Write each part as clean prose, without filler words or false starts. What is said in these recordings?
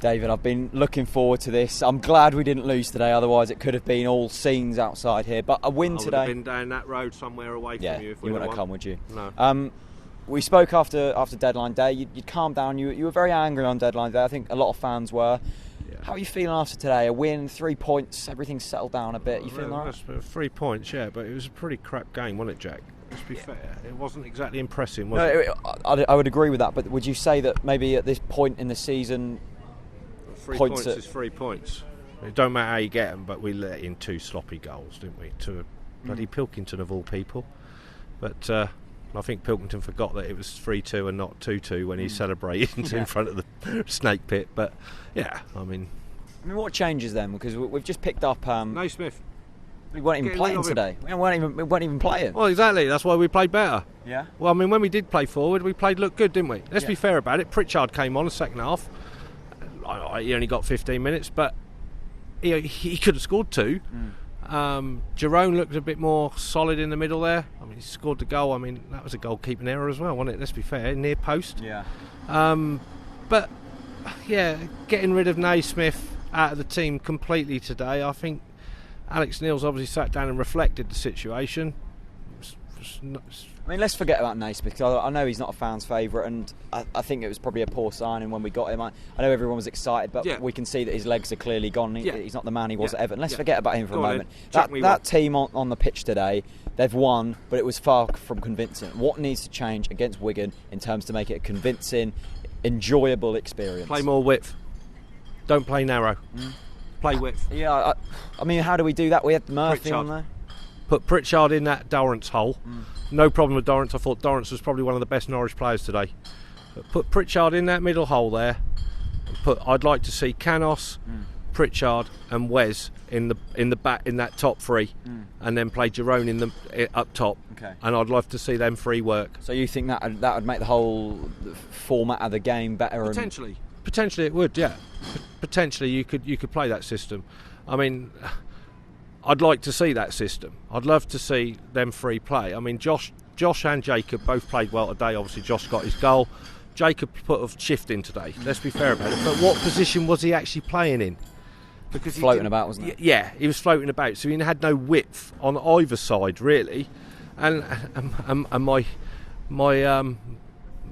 David, I've been looking forward to this. I'm glad we didn't lose today, otherwise it could have been all scenes outside here. But a win today. I would have been down that road somewhere away from you if we you wouldn't have come, would you? No. We spoke after deadline day. You'd calmed down. You were very angry on deadline day. I think a lot of fans were. Yeah. How are you feeling after today? A win, 3 points, everything's settled down a bit. You feeling all right? 3 points, yeah, but it was a pretty crap game, wasn't it, Jack? Let's be fair. It wasn't exactly impressive, was it? I would agree with that, but would you say that maybe at this point in the season... 3 points is 3 points. It don't matter how you get them, but we let in 2 sloppy goals, didn't we? To bloody Pilkington of all people. But I think Pilkington forgot that it was 3-2 and not 2-2 when he celebrated in front of the snake pit. But yeah, I mean, what changes then? Because we've just picked up Naismith. We weren't even playing today. We weren't even playing. Well, exactly. That's why we played better. Yeah. Well, I mean, when we did play forward, we looked good, didn't we? Let's be fair about it. Pritchard came on the second half. He only got 15 minutes, but he could have scored 2. Jerome looked a bit more solid in the middle there. I mean, he scored the goal. I mean, that was a goalkeeping error as well, wasn't it? Let's be fair, near post. Yeah. But yeah, getting rid of Naismith out of the team completely today. I think Alex Neil's obviously sat down and reflected the situation. I mean, let's forget about Naismith, because I know he's not a fan's favourite, and I think it was probably a poor signing when we got him. I know everyone was excited, but we can see that his legs are clearly gone. He's not the man he was at Everton. Let's forget about him for a moment. That team on the pitch today, they've won, but it was far from convincing. What needs to change against Wigan in terms to make it a convincing, enjoyable experience? Play more width. Don't play narrow. Play width. Yeah, I mean, how do we do that? We had Murphy on there. Put Pritchard in that Dorrance hole. No problem with Dorrance. I thought Dorrance was probably one of the best Norwich players today. But put Pritchard in that middle hole there. I'd like to see Canos, Pritchard, and Wes in the back in that top 3, and then play Jerome up top. Okay. And I'd love to see them free work. So you think that would make the whole format of the game better? Potentially it would. Yeah. Potentially you could play that system. I mean, I'd like to see that system. I'd love to see them free play. I mean, Josh and Jacob both played well today. Obviously, Josh got his goal. Jacob put a shift in today. Let's be fair about it. But what position was he actually playing in? Because floating about, wasn't it? Yeah, he was floating about. So he had no width on either side, really. And my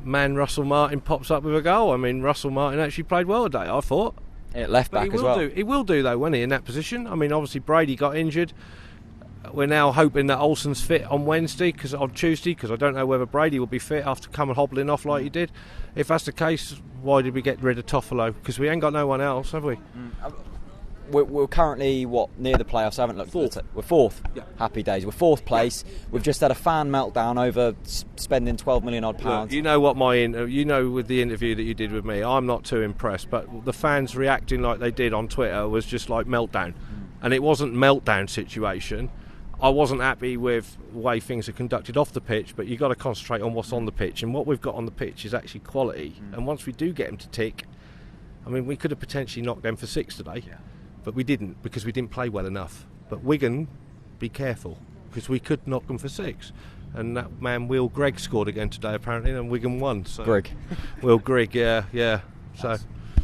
man Russell Martin pops up with a goal. I mean, Russell Martin actually played well today, I thought. At left back as well. He will do though, won't he, in that position? I mean, obviously Brady got injured. We're now hoping that Olsen's fit on Tuesday, because I don't know whether Brady will be fit after coming hobbling off like he did. If that's the case, why did we get rid of Toffolo? Because we ain't got no one else, have we? We're currently, near the playoffs? I haven't looked at it. We're 4th. Yeah. Happy days. We're 4th place. We've just had a fan meltdown over spending £12 million odd pounds. Look, you know what with the interview that you did with me, I'm not too impressed, but the fans reacting like they did on Twitter was just like meltdown. And it wasn't meltdown situation. I wasn't happy with the way things are conducted off the pitch, but you've got to concentrate on what's on the pitch, and what we've got on the pitch is actually quality. And once we do get them to tick, I mean, we could have potentially knocked them for 6 today. Yeah. But we didn't, because we didn't play well enough. But Wigan, be careful, because we could knock them for 6. And that man Will Gregg scored again today apparently, and Wigan won. So Grigg. Will Gregg, yeah. So,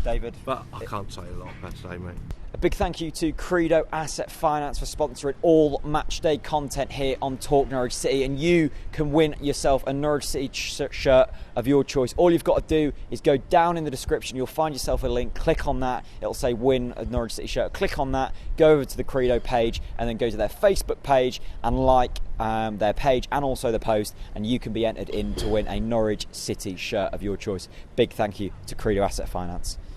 David. But I can't say a lot about today, mate. A big thank you to Credo Asset Finance for sponsoring all matchday content here on Talk Norwich City, and you can win yourself a Norwich City shirt of your choice. All you've got to do is go down in the description, you'll find yourself a link, click on that, it'll say win a Norwich City shirt. Click on that, go over to the Credo page, and then go to their Facebook page and like their page and also the post, and you can be entered in to win a Norwich City shirt of your choice. Big thank you to Credo Asset Finance.